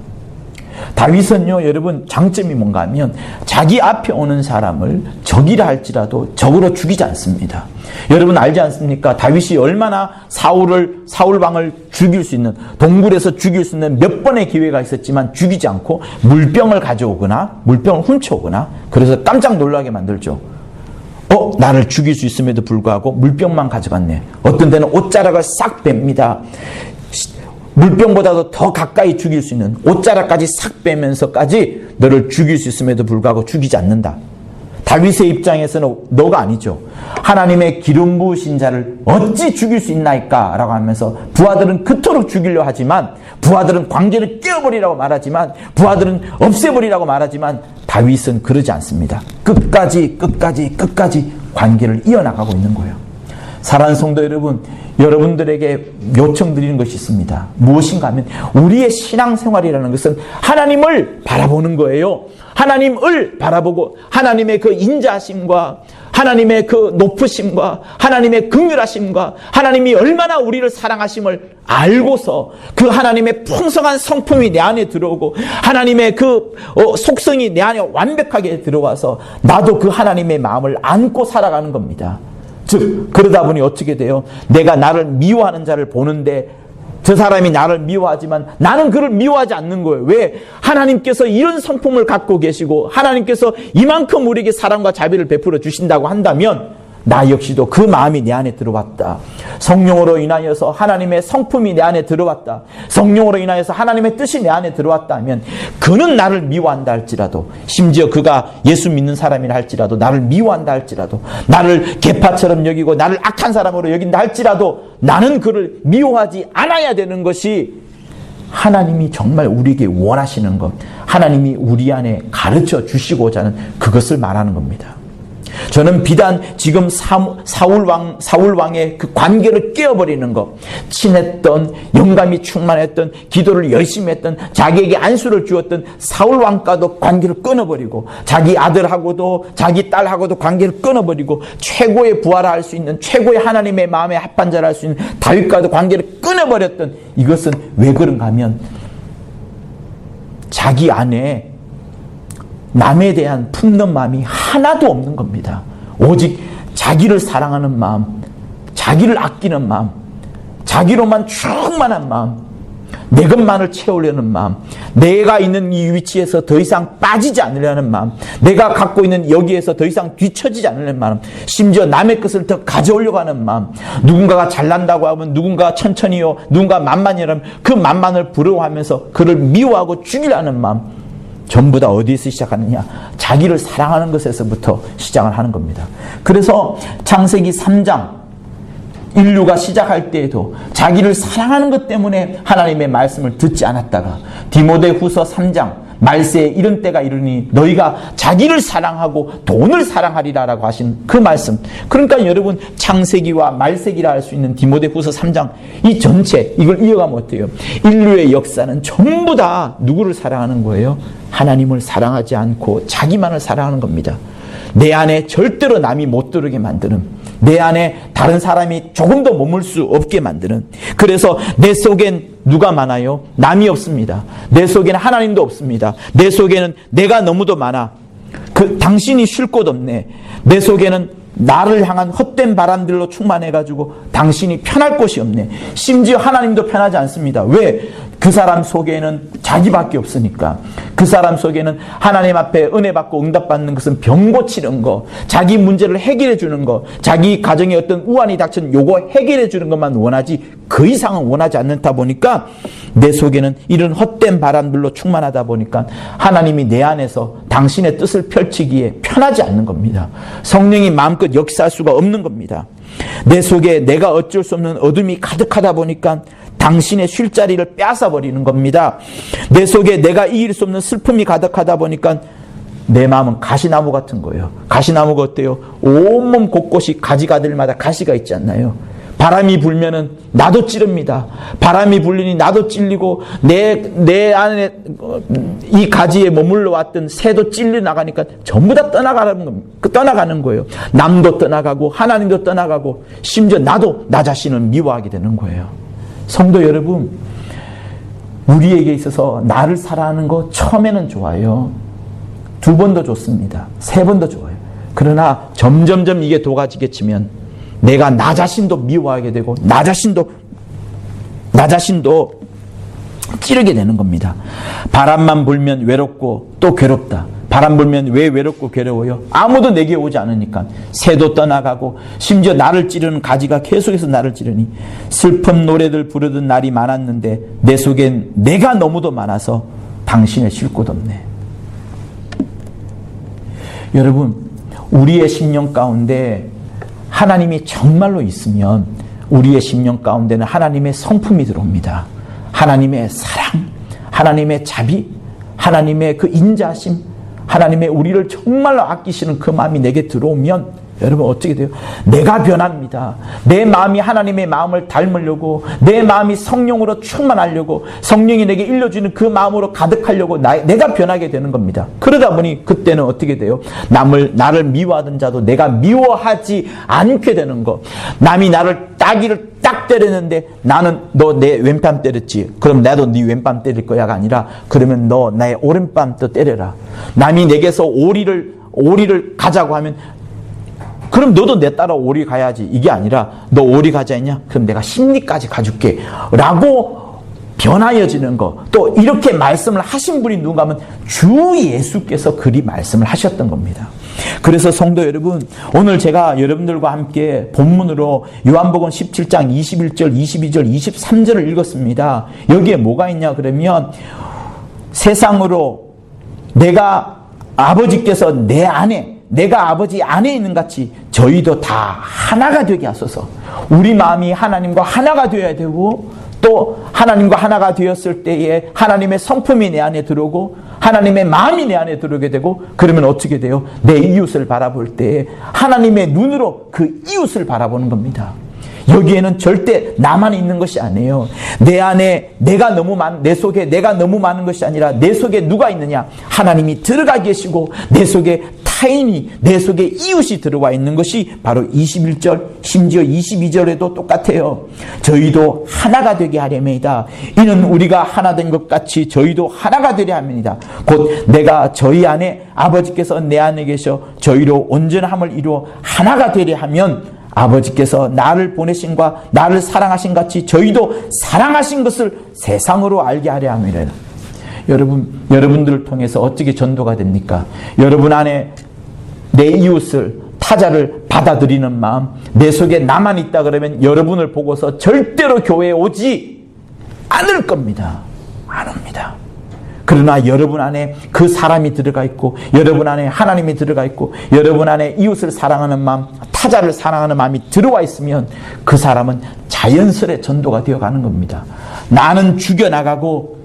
다윗은요, 여러분, 장점이 뭔가 하면 자기 앞에 오는 사람을 적이라 할지라도 적으로 죽이지 않습니다. 여러분 알지 않습니까? 다윗이 얼마나 사울왕을 죽일 수 있는, 동굴에서 죽일 수 있는 몇 번의 기회가 있었지만 죽이지 않고 물병을 가져오거나 물병을 훔쳐오거나, 그래서 깜짝 놀라게 만들죠. 나를 죽일 수 있음에도 불구하고 물병만 가져갔네. 어떤 데는 옷자락을 싹 뺍니다. 물병보다도 더 가까이 죽일 수 있는 옷자락까지 싹 빼면서까지 너를 죽일 수 있음에도 불구하고 죽이지 않는다. 다윗의 입장에서는 너가 아니죠. 하나님의 기름 부으신 자를 어찌 죽일 수 있나이까? 라고 하면서 부하들은 그토록 죽이려 하지만, 부하들은 관계를 깨어버리라고 말하지만, 부하들은 없애버리라고 말하지만 다윗은 그러지 않습니다. 끝까지 관계를 이어나가고 있는 거예요. 사랑하는 성도 여러분, 여러분들에게 요청드리는 것이 있습니다. 무엇인가 하면 우리의 신앙생활이라는 것은 하나님을 바라보는 거예요. 하나님을 바라보고 하나님의 그 인자하심과 하나님의 그 높으심과 하나님의 긍휼하심과 하나님이 얼마나 우리를 사랑하심을 알고서 그 하나님의 풍성한 성품이 내 안에 들어오고 하나님의 그 속성이 내 안에 완벽하게 들어와서 나도 그 하나님의 마음을 안고 살아가는 겁니다. 즉, 그러다 보니 어떻게 돼요? 내가 나를 미워하는 자를 보는데 저 사람이 나를 미워하지만 나는 그를 미워하지 않는 거예요. 왜? 하나님께서 이런 성품을 갖고 계시고 하나님께서 이만큼 우리에게 사랑과 자비를 베풀어 주신다고 한다면 나 역시도 그 마음이 내 안에 들어왔다. 성령으로 인하여서 하나님의 성품이 내 안에 들어왔다. 성령으로 인하여서 하나님의 뜻이 내 안에 들어왔다 하면 그는 나를 미워한다 할지라도, 심지어 그가 예수 믿는 사람이라 할지라도, 나를 미워한다 할지라도, 나를 개파처럼 여기고 나를 악한 사람으로 여긴다 할지라도 나는 그를 미워하지 않아야 되는 것이 하나님이 정말 우리에게 원하시는 것, 하나님이 우리 안에 가르쳐 주시고자 하는 그것을 말하는 겁니다. 저는 비단 지금 사울 왕의 그 관계를 깨어버리는 것, 친했던, 영감이 충만했던, 기도를 열심히 했던, 자기에게 안수를 주었던 사울 왕과도 관계를 끊어버리고, 자기 아들하고도 자기 딸하고도 관계를 끊어버리고, 최고의 부활할 수 있는, 최고의 하나님의 마음에 합한 자를 할 수 있는 다윗과도 관계를 끊어버렸던, 이것은 왜 그런가 하면 자기 안에 남에 대한 품는 마음이 하나도 없는 겁니다. 오직 자기를 사랑하는 마음, 자기를 아끼는 마음, 자기로만 충만한 마음, 내 것만을 채우려는 마음, 내가 있는 이 위치에서 더 이상 빠지지 않으려는 마음, 내가 갖고 있는 여기에서 더 이상 뒤처지지 않으려는 마음, 심지어 남의 것을 더 가져오려고 하는 마음, 누군가가 잘난다고 하면 누군가가 천천히요, 누군가 만만이라면 그 만만을 부러워하면서 그를 미워하고 죽이려는 마음, 전부 다 어디에서 시작하느냐? 자기를 사랑하는 것에서부터 시작을 하는 겁니다. 그래서 창세기 3장 인류가 시작할 때에도 자기를 사랑하는 것 때문에 하나님의 말씀을 듣지 않았다가 디모데후서 3장 말세에 이런 때가 이르니 너희가 자기를 사랑하고 돈을 사랑하리라 라고 하신 그 말씀, 그러니까 여러분 창세기와 말세기라 할 수 있는 디모데후서 3장 이 전체 이걸 이어가면 어때요? 인류의 역사는 전부 다 누구를 사랑하는 거예요? 하나님을 사랑하지 않고 자기만을 사랑하는 겁니다. 내 안에 절대로 남이 못 들어오게 만드는, 내 안에 다른 사람이 조금도 머물 수 없게 만드는, 그래서 내 속엔 누가 많아요? 남이 없습니다. 내 속에는 하나님도 없습니다. 내 속에는 내가 너무도 많아. 당신이 쉴 곳 없네. 내 속에는 나를 향한 헛된 바람들로 충만해가지고 당신이 편할 곳이 없네. 심지어 하나님도 편하지 않습니다. 왜? 그 사람 속에는 자기밖에 없으니까. 그 사람 속에는 하나님 앞에 은혜 받고 응답받는 것은 병 고치는 거, 자기 문제를 해결해 주는 거, 자기 가정에 어떤 우환이 닥친 요거 해결해 주는 것만 원하지 그 이상은 원하지 않는다 보니까 내 속에는 이런 헛된 바람들로 충만하다 보니까 하나님이 내 안에서 당신의 뜻을 펼치기에 편하지 않는 겁니다. 성령이 마음껏 역사할 수가 없는 겁니다. 내 속에 내가 어쩔 수 없는 어둠이 가득하다 보니까 당신의 쉴 자리를 빼앗아버리는 겁니다. 내 속에 내가 이길 수 없는 슬픔이 가득하다 보니까 내 마음은 가시나무 같은 거예요. 가시나무가 어때요? 온몸 곳곳이 가지가들마다 가시가 있지 않나요? 바람이 불면은 나도 찌릅니다. 바람이 불리니 나도 찔리고 내 안에 이 가지에 머물러 왔던 새도 찔려 나가니까 전부 다 떠나가는 거예요. 남도 떠나가고 하나님도 떠나가고 심지어 나도 나 자신을 미워하게 되는 거예요. 성도 여러분, 우리에게 있어서 나를 사랑하는 거 처음에는 좋아요. 2번도 좋습니다. 3번도 좋아요. 그러나 점점점 이게 도가지게 치면 내가 나 자신도 미워하게 되고 나 자신도 찌르게 되는 겁니다. 바람만 불면 외롭고 또 괴롭다. 바람 불면 왜 외롭고 괴로워요? 아무도 내게 오지 않으니까. 새도 떠나가고 심지어 나를 찌르는 가지가 계속해서 나를 찌르니 슬픈 노래들 부르던 날이 많았는데 내 속엔 내가 너무도 많아서 당신을 쉴 곳 없네. 여러분, 우리의 심령 가운데 하나님이 정말로 있으면 우리의 심령 가운데는 하나님의 성품이 들어옵니다. 하나님의 사랑, 하나님의 자비, 하나님의 그 인자심, 하나님의 우리를 정말로 아끼시는 그 마음이 내게 들어오면 여러분 어떻게 돼요? 내가 변합니다. 내 마음이 하나님의 마음을 닮으려고, 내 마음이 성령으로 충만하려고, 성령이 내게 일러주는 그 마음으로 가득하려고 내가 변하게 되는 겁니다. 그러다 보니 그때는 어떻게 돼요? 나를 미워하던 자도 내가 미워하지 않게 되는 거. 남이 나를 따기를 딱 때렸는데 나는 너 내 왼뺨 때렸지. 그럼 나도 네 왼뺨 때릴 거야가 아니라 그러면 너 나의 오른뺨 또 때려라. 남이 내게서 오리를 가자고 하면 그럼 너도 내 따라 오리 가야지. 이게 아니라 너 오리 가자 했냐? 그럼 내가 십리까지 가줄게. 라고 변하여지는 거. 또 이렇게 말씀을 하신 분이 누군가 하면 주 예수께서 그리 말씀을 하셨던 겁니다. 그래서 성도 여러분, 오늘 제가 여러분들과 함께 본문으로 요한복음 17장 21절, 22절, 23절을 읽었습니다. 여기에 뭐가 있냐 그러면 세상으로 내가 아버지께서 내 안에, 내가 아버지 안에 있는 같이 저희도 다 하나가 되게 하소서. 우리 마음이 하나님과 하나가 되어야 되고, 또 하나님과 하나가 되었을 때에 하나님의 성품이 내 안에 들어오고 하나님의 마음이 내 안에 들어오게 되고, 그러면 어떻게 돼요? 내 이웃을 바라볼 때에 하나님의 눈으로 그 이웃을 바라보는 겁니다. 여기에는 절대 나만 있는 것이 아니에요. 내 안에 내 속에 내가 너무 많은 것이 아니라 내 속에 누가 있느냐? 하나님이 들어가 계시고 내 속에 타인이, 내 속에 이웃이 들어와 있는 것이 바로 21절, 심지어 22절에도 똑같아요. 저희도 하나가 되게 하려면이다. 이는 우리가 하나 된 것 같이 저희도 하나가 되려 함이니이다. 곧 내가 저희 안에, 아버지께서 내 안에 계셔 저희로 온전함을 이루어 하나가 되려 하면 아버지께서 나를 보내신과 나를 사랑하신 같이 저희도 사랑하신 것을 세상으로 알게 하려 함이라. 여러분들을 통해서 어떻게 전도가 됩니까? 여러분 안에 내 이웃을, 타자를 받아들이는 마음, 내 속에 나만 있다 그러면 여러분을 보고서 절대로 교회에 오지 않을 겁니다. 안 옵니다. 그러나 여러분 안에 그 사람이 들어가 있고, 여러분 안에 하나님이 들어가 있고, 여러분 안에 이웃을 사랑하는 마음, 타자를 사랑하는 마음이 들어와 있으면 그 사람은 자연스레 전도가 되어가는 겁니다. 나는 죽여나가고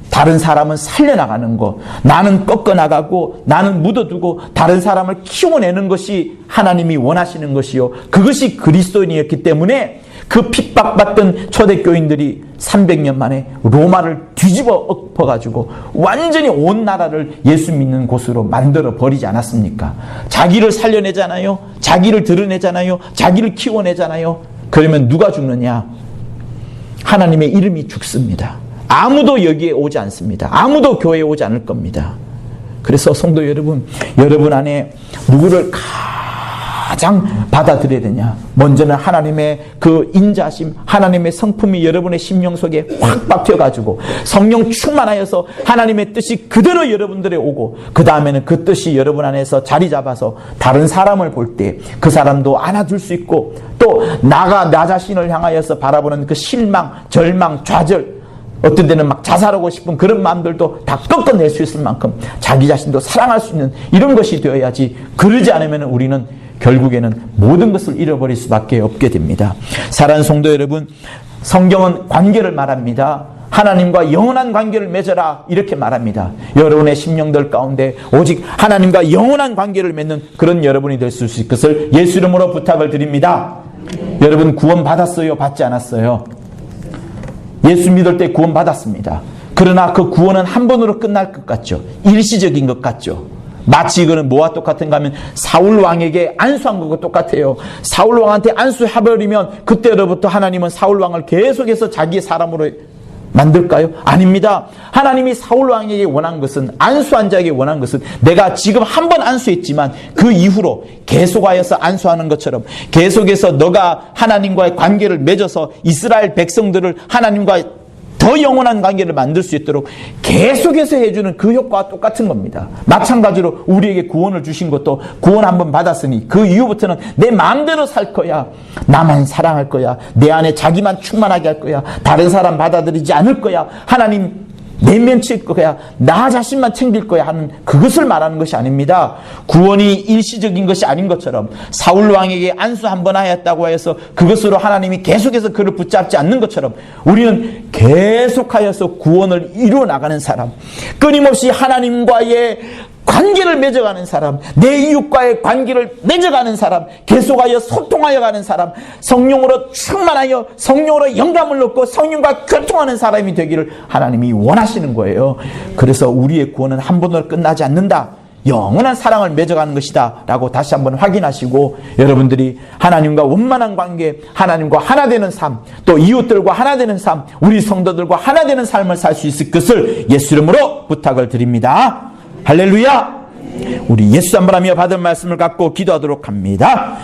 다른 사람은 살려나가는 것, 나는 꺾어나가고 나는 묻어두고 다른 사람을 키워내는 것이 하나님이 원하시는 것이요, 그것이 그리스도인이었기 때문에 그 핍박받던 초대교인들이 300년 만에 로마를 뒤집어 엎어가지고 완전히 온 나라를 예수 믿는 곳으로 만들어 버리지 않았습니까? 자기를 살려내잖아요. 자기를 드러내잖아요. 자기를 키워내잖아요. 그러면 누가 죽느냐? 하나님의 이름이 죽습니다. 아무도 여기에 오지 않습니다. 아무도 교회에 오지 않을 겁니다. 그래서 성도 여러분, 여러분 안에 누구를 가장 받아들여야 되냐? 먼저는 하나님의 그 인자심, 하나님의 성품이 여러분의 심령 속에 확 박혀가지고 성령 충만하여서 하나님의 뜻이 그대로 여러분들에 오고, 그 다음에는 그 뜻이 여러분 안에서 자리 잡아서 다른 사람을 볼 때 그 사람도 안아줄 수 있고, 또 나 자신을 향하여서 바라보는 그 실망, 절망, 좌절, 어떤 데는 막 자살하고 싶은 그런 마음들도 다 꺾어낼 수 있을 만큼 자기 자신도 사랑할 수 있는 이런 것이 되어야지, 그러지 않으면 우리는 결국에는 모든 것을 잃어버릴 수밖에 없게 됩니다. 사랑하는 성도 여러분, 성경은 관계를 말합니다. 하나님과 영원한 관계를 맺어라 이렇게 말합니다. 여러분의 심령들 가운데 오직 하나님과 영원한 관계를 맺는 그런 여러분이 될 수 있을 것을 예수 이름으로 부탁을 드립니다. 여러분 구원 받았어요? 받지 않았어요? 예수 믿을 때 구원 받았습니다. 그러나 그 구원은 한 번으로 끝날 것 같죠. 일시적인 것 같죠. 마치 이거는 뭐와 똑같은가 하면 사울 왕에게 안수한 것과 똑같아요. 사울 왕한테 안수해버리면 그때로부터 하나님은 사울 왕을 계속해서 자기의 사람으로 만들까요? 아닙니다. 하나님이 사울 왕에게 원한 것은, 안수한 자에게 원한 것은, 내가 지금 한 번 안수했지만 그 이후로 계속하여서 안수하는 것처럼 계속해서 너가 하나님과의 관계를 맺어서 이스라엘 백성들을 하나님과 더 영원한 관계를 만들 수 있도록 계속해서 해주는 그 효과와 똑같은 겁니다. 마찬가지로 우리에게 구원을 주신 것도 구원 한번 받았으니 그 이후부터는 내 마음대로 살 거야. 나만 사랑할 거야. 내 안에 자기만 충만하게 할 거야. 다른 사람 받아들이지 않을 거야. 하나님 내면칠 거야. 나 자신만 챙길 거야 하는 그것을 말하는 것이 아닙니다. 구원이 일시적인 것이 아닌 것처럼 사울 왕에게 안수 한 번 하였다고 해서 그것으로 하나님이 계속해서 그를 붙잡지 않는 것처럼 우리는 계속하여서 구원을 이루어 나가는 사람, 끊임없이 하나님과의 관계를 맺어가는 사람, 내 이웃과의 관계를 맺어가는 사람, 계속하여 소통하여 가는 사람, 성령으로 충만하여 성령으로 영감을 얻고 성령과 교통하는 사람이 되기를 하나님이 원하시는 거예요. 그래서 우리의 구원은 한 번으로 끝나지 않는다. 영원한 사랑을 맺어가는 것이다 라고 다시 한번 확인하시고, 여러분들이 하나님과 원만한 관계, 하나님과 하나 되는 삶, 또 이웃들과 하나 되는 삶, 우리 성도들과 하나 되는 삶을 살 수 있을 것을 예수 이름으로 부탁을 드립니다. 할렐루야! 우리 예수 한번 하며 받은 말씀을 갖고 기도하도록 합니다.